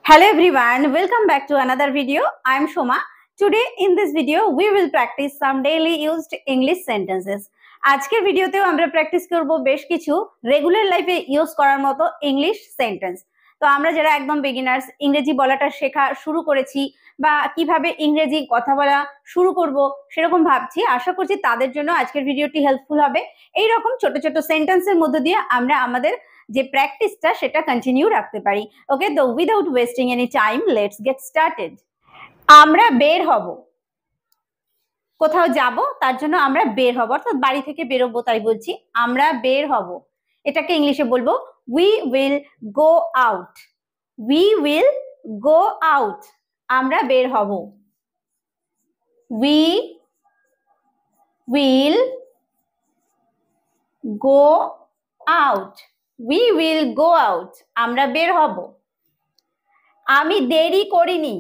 Hello everyone, welcome back to another video. I am Shoma. Today in this video we will practice some daily used English sentences. আজকের ভিডিওতেও আমরা practice করব বেশ কিছু regular লাইফে use করার মতো ইংলিশ সেন্টেন্স। তো আমরা যারা একদম বিগিনার্স, ইংরেজি বলাটা শেখা শুরু করেছি বা কিভাবে ইংরেজি কথা বলা শুরু করব সেরকম ভাবছি, আশা করছি তাদের জন্য আজকের ভিডিওটি হেল্পফুল হবে। এই রকম ছোট ছোট সেন্টেন্সের মধ্য দিয়ে আমরা আমাদের যে প্র্যাকটিসটা সেটা কন্টিনিউ রাখতে পারি। ওকে, তো without wasting any time let's get started. আমরা বের হব, কোথাও যাব তার জন্য আমরা বের হব, অর্থাৎ বাড়ি থেকে বেরোবো, তাই বলছি আমরা বের হব। এটাকে ইংলিশে বলবো we will go out. We will go out, আমরা বের হব। We will go out. We will go out, আমরা বের হব। আমি দেরি করিনি,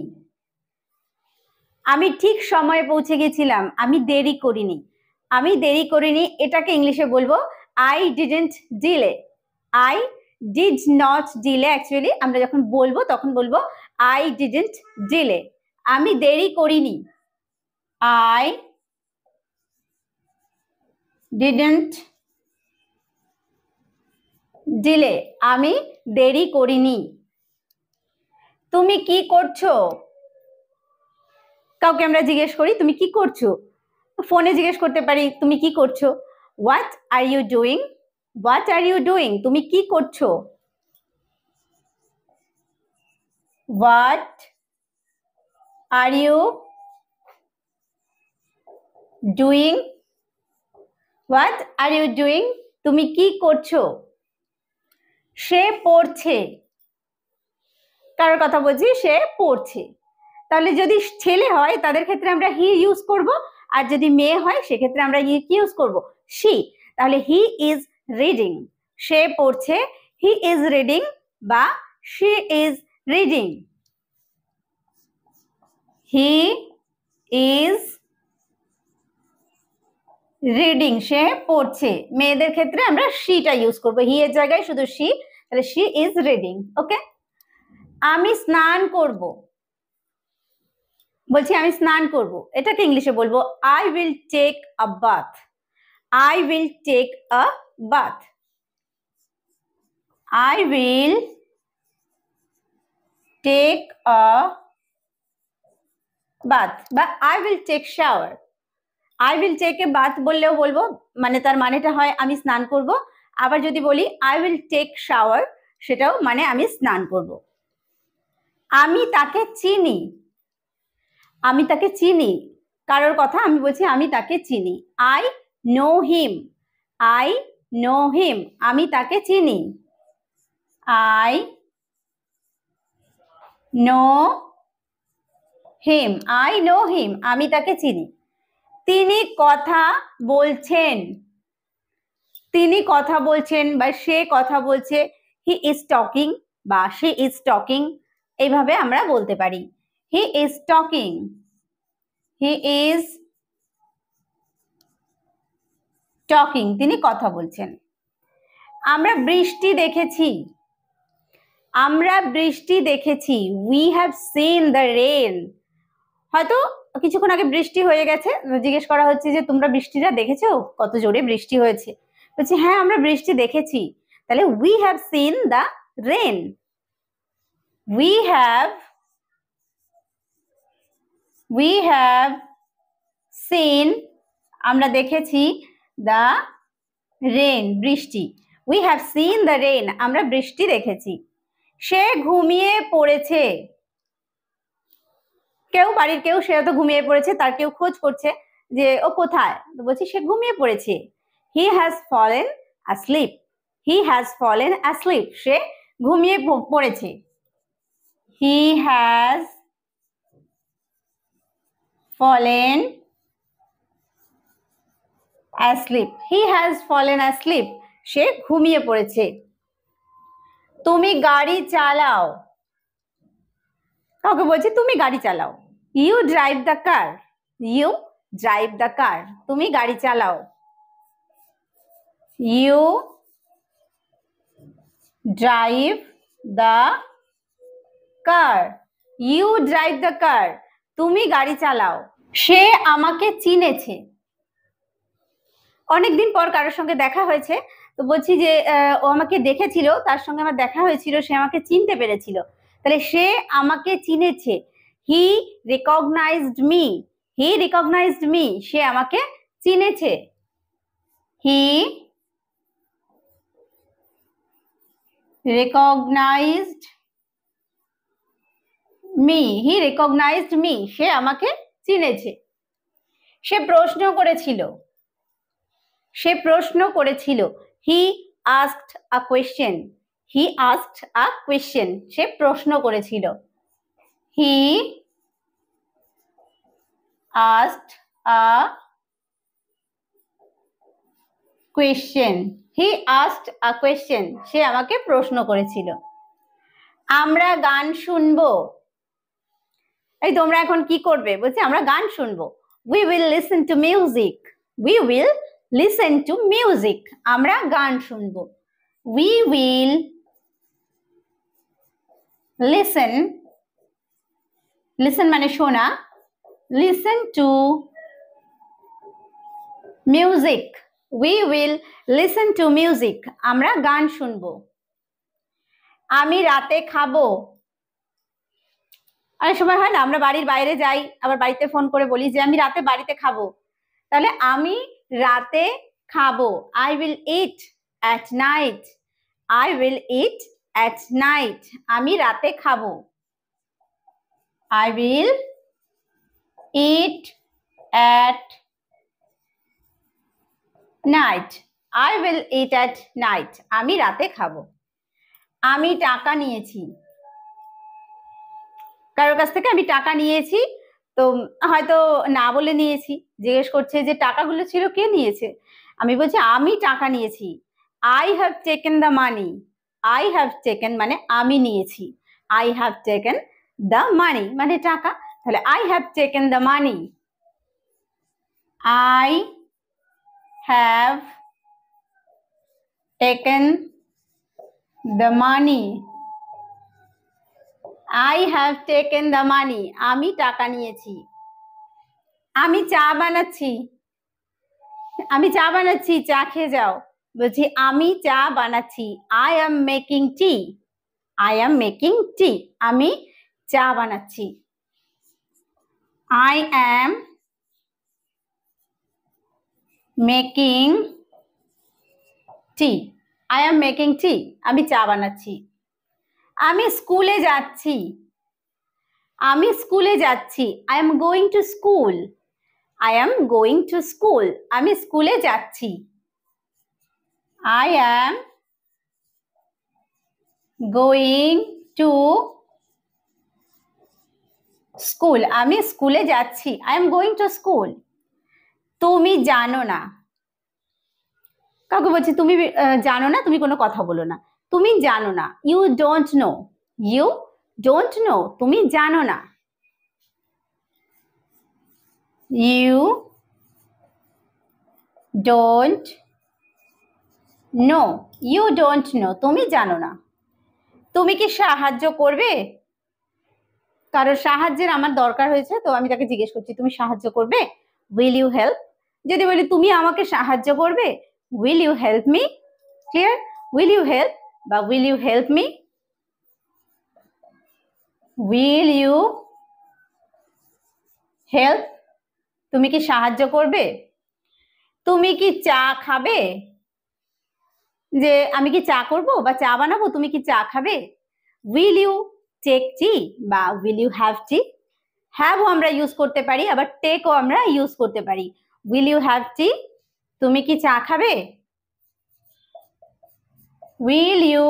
আমি ঠিক সময়ে পৌঁছে গেছিলাম, আমি দেরি করিনি। আমি দেরি করিনি এটাকে ইংলিশে বলবো I didn't delay. I did not delay, actually আমরা যখন বলবো তখন বলবো I didn't delay, আমি দেরি করিনি। I didn't ডিলে, আমি দেরি করিনি। তুমি কি করছো, কাউকে আমরা জিজ্ঞেস করি তুমি কি করছো, ফোনে জিজ্ঞেস করতে পারি তুমি কি করছো। What are you doing, what are you doing, তুমি কি করছো। What are you doing, what are you doing, তুমি কি করছো। সে পড়ছে, কারোর কথা বলছি, সে পড়ছে। তাহলে যদি ছেলে হয় তাদের ক্ষেত্রে আমরা হি ইউজ করব, আর যদি মেয়ে হয় সেক্ষেত্রে আমরা কি ইউজ করব, শি। তাহলে হি ইজ রিডিং, সে পড়ছে, হি ইজ রিডিং বা she is reading. He is reading, সে পড়ছে। মেয়েদের ক্ষেত্রে আমরা শিটা ইউজ করব, হি এর জায়গায় শুধু শি, তাহলে শি ইজ রিডিং। ওকে, আমি স্নান করব, বলছি আমি স্নান করব, এটাকে ইংলিশে বলবো I will take a bath. I will take a bath. I will take a bath বা I will take shower. I will take a bath বললেও বলবো, মানে তার মানেটা হয় আমি স্নান করব। আবার যদি বলি আই উইল টেক শাওয়ার, সেটাও মানে আমি স্নান করব। আমি তাকে চিনি, আমি তাকে চিনি, কারোর কথা আমি বলছি আমি তাকে চিনি। I know him, I know him, আমি তাকে চিনি। I know him, I know him, আমি তাকে চিনি। তিনি কথা বলছেন, তিনি কথা বলছেন বা সে কথা বলছে, হি ইজ টকিং বা শি ইজ টকিং, এইভাবে আমরা বলতে পারি। He is talking, he is talking, তিনি কথা বলছেন। আমরা বৃষ্টি দেখেছি, আমরা বৃষ্টি দেখেছি, we have seen the rain. হয়তো কিছুক্ষণ আগে বৃষ্টি হয়ে গেছে, জিজ্ঞেস করা হচ্ছে যে তোমরা বৃষ্টিটা দেখেছো, কত জোরে বৃষ্টি হয়েছে। বলছি হ্যাঁ আমরা বৃষ্টি দেখেছি, তাহলে we have seen the rain. We have seen, আমরা দেখেছি, দ্য রেন, বৃষ্টি। We have seen the rain, আমরা বৃষ্টি দেখেছি। সে ঘুমিয়ে পড়েছে, কেউ বাড়ির কেউ, সে হয়তো ঘুমিয়ে পড়েছে, তার কেউ খোঁজ করছে যে ও কোথায়, তো বলছি সে ঘুমিয়ে পড়েছে। He has fallen asleep, he has fallen asleep, সে ঘুমিয়ে পড়েছে। He has fallen asleep, he has fallen asleep, সে ঘুমিয়ে পড়েছে। তুমি গাড়ি চালাও, কাউকে বলছি তুমি গাড়ি চালাও। You drive the car, you drive the car, তুমি গাড়ি চালাও। You drive the car, you drive the car, তুমি গাড়ি চালাও। সে আমাকে চিনেছে, অনেকদিন পর কারোর সঙ্গে দেখা হয়েছে, তো বলছি যে ও আমাকে দেখেছিল, তার সঙ্গে আমার দেখা হয়েছিল, সে আমাকে চিনতে পেরেছিল, তাহলে সে আমাকে চিনেছে। He recognised me, he recognised me, সে আমাকে চিনেছে। He recognised me, he recognised me, সে আমাকে চিনেছে। সে প্রশ্ন করেছিল, সে প্রশ্ন করেছিল। He asked a question, he asked a question, সে প্রশ্ন করেছিল। He asked a question, he asked a question, সে আমাকে প্রশ্ন করেছিল। আমরা গান শুনবো, এই তোমরা এখন কি করবে, বলছি আমরা গান শুনবো। We will listen to music, we will listen to music, আমরা গান শুনবো। উই উইল লিসেন, লিসেন মানে শোনা, listen to music, we will listen to music, আমরা গান শুনবো। আমি রাতে খাবো, অনেক সময় হয় না আমরা বাড়ির বাইরে যাই, আবার বাড়িতে ফোন করে বলি যে আমি রাতে বাড়িতে খাবো, তাহলে আমি রাতে খাবো, I will it at night, I will it at night, আমি রাতে খাবো। I will it at night, I will it at night, আমি রাতে খাবো। আমি টাকা নিয়েছি, কারোর কাছ থেকে আমি টাকা নিয়েছি, তো হয়তো না বলে নিয়েছি, জিজ্ঞেস করছে যে টাকাগুলো ছিল কে নিয়েছে, আমি বলছি আমি টাকা নিয়েছি। I have taken the money, I have taken মানে আমি নিয়েছি, I have taken the money মানে টাকা, তাহলে I have taken the money, I have taken the money, I have taken the money, আমি টাকা নিয়েছি। আমি চা বানাচ্ছি, আমি চা বানাচ্ছি, চা খেয়ে যাও, বলছি আমি চা বানাচ্ছি। I am making tea, I am making tea, আমি চা বানাচ্ছি। I am making tea, I am making tea, আমি চা বানাচ্ছি। আমি স্কুলে যাচ্ছি, আমি স্কুলে যাচ্ছি। I am going to school, I am going to school, আমি স্কুলে যাচ্ছি। I am going to school, আমি স্কুলে যাচ্ছি। I am going to school. তুমি জানো না, কাউকে বলছি তুমি জানো না, তুমি কোনো কথা বলো না, তুমি জানো না। You don't know, you don't know, তুমি জানো না। You don't know, you don't know, তুমি জানো না। তুমি কি সাহায্য করবে, কারোর সাহায্যের আমার দরকার হয়েছে, তো আমি তাকে জিজ্ঞেস করছি তুমি সাহায্য করবে, উইল ইউ হেল্প। যদি বলি তুমি আমাকে সাহায্য করবে, will you help me, clear, will you help বা will you help me, will you help, তুমি কি সাহায্য করবে। তুমি কি চা খাবে, যে আমি কি চা করব বা চা বানাবো, তুমি কি চা খাবে। উইল ইউ টেক টি বা উইল ইউ হ্যাভ টি, হ্যাভও আমরা ইউজ করতে পারি, আবার টেকও আমরা ইউজ করতে পারি। উইল ইউ হ্যাভ টি, তুমি কি চা খাবে। উইল ইউ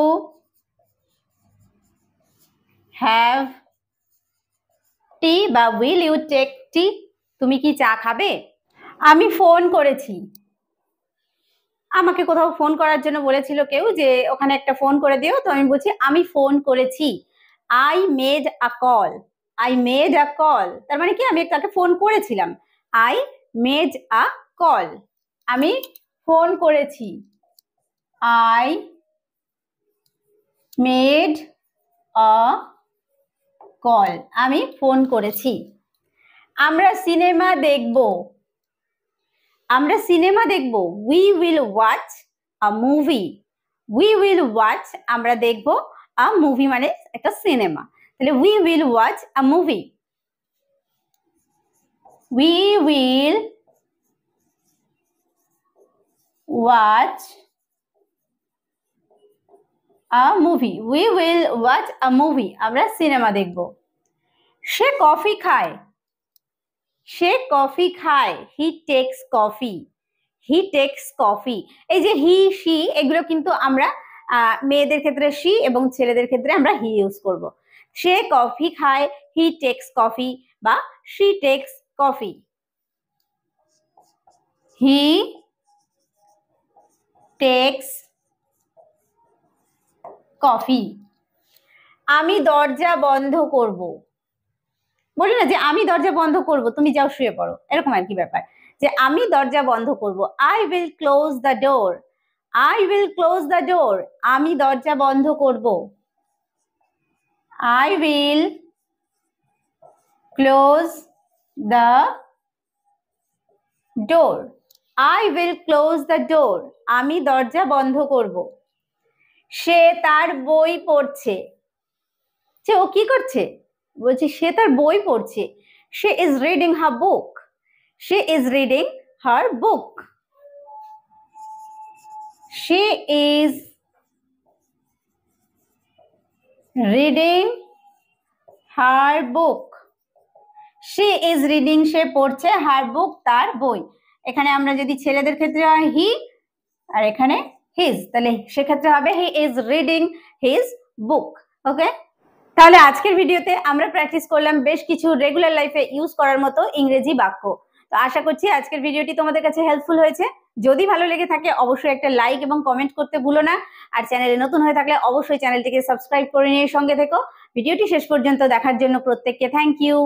হ্যাভ টি বা উইল ইউ টেক টি, তুমি কি চা খাবে। আমি ফোন করেছি, আমাকে কোথাও ফোন করার জন্য বলেছিল কেউ যে ওখানে একটা ফোন করে দিও, তো আমি বলছি আমি ফোন করেছি। I made a call, I made a call, তার মানে কি আমি তাকে ফোন করেছিলাম। আই মেড আ কল, আমি ফোন করেছি। আই মেড আ কল, আমি ফোন করেছি। আমরা সিনেমা দেখব, আমরা সিনেমা দেখব, we will watch a movie. We will watch, আমরা দেখব, আ মুভি মানে একটা সিনেমা, তাহলে we will watch a movie. We will watch a movie, we will watch a movie, আমরা সিনেমা দেখব। সে কফি খায়, সে কফি খায়, he takes coffee, he takes coffee. এই যে হি শি এগুলো কিন্তু আমরা মেয়েদের ক্ষেত্রে শি এবং ছেলেদের ক্ষেত্রে আমরা হি ইউজ করব। সে কফি খায়, হি টেক্স কফি বা she text coffee. He takes coffee. আমি দরজা বন্ধ করব, বলি না যে আমি দরজা বন্ধ করব, তুমি যাও শুয়ে পড়ো, এরকম আর কি ব্যাপার, যে আমি দরজা বন্ধ করব। I will close the door, I will close the door, আমি দরজা বন্ধ করব। I will close the door, I will close the door, আমি দরজা বন্ধ করব। সে তার বই পড়ছে, যে ও কি করছে, বলছি সে তার বই পড়ছে। she is reading her book, she is reading her book, she is reading her book, she is reading সে পড়ছে, her book তার বই। এখানে আমরা যদি ছেলেদের ক্ষেত্রে হয় হি আর এখানে হিজ, তাহলে সেক্ষেত্রে হবে he is reading his book. Okay, তাহলে আজকের ভিডিওতে আমরা প্র্যাকটিস করলাম বেশ কিছু রেগুলার লাইফে ইউজ করার মতো ইংরেজি বাক্য। তো আশা করছি আজকের ভিডিওটি তোমাদের কাছে হেল্পফুল হয়েছে। যদি ভালো লেগে থাকে অবশ্যই একটা লাইক এবং কমেন্ট করতে ভুলো না, আর চ্যানেলে নতুন হয়ে থাকলে অবশ্যই চ্যানেলটিকে সাবস্ক্রাইব করে নিয়ে সঙ্গে থেকো। ভিডিওটি শেষ পর্যন্ত দেখার জন্য প্রত্যেককে থ্যাংক ইউ।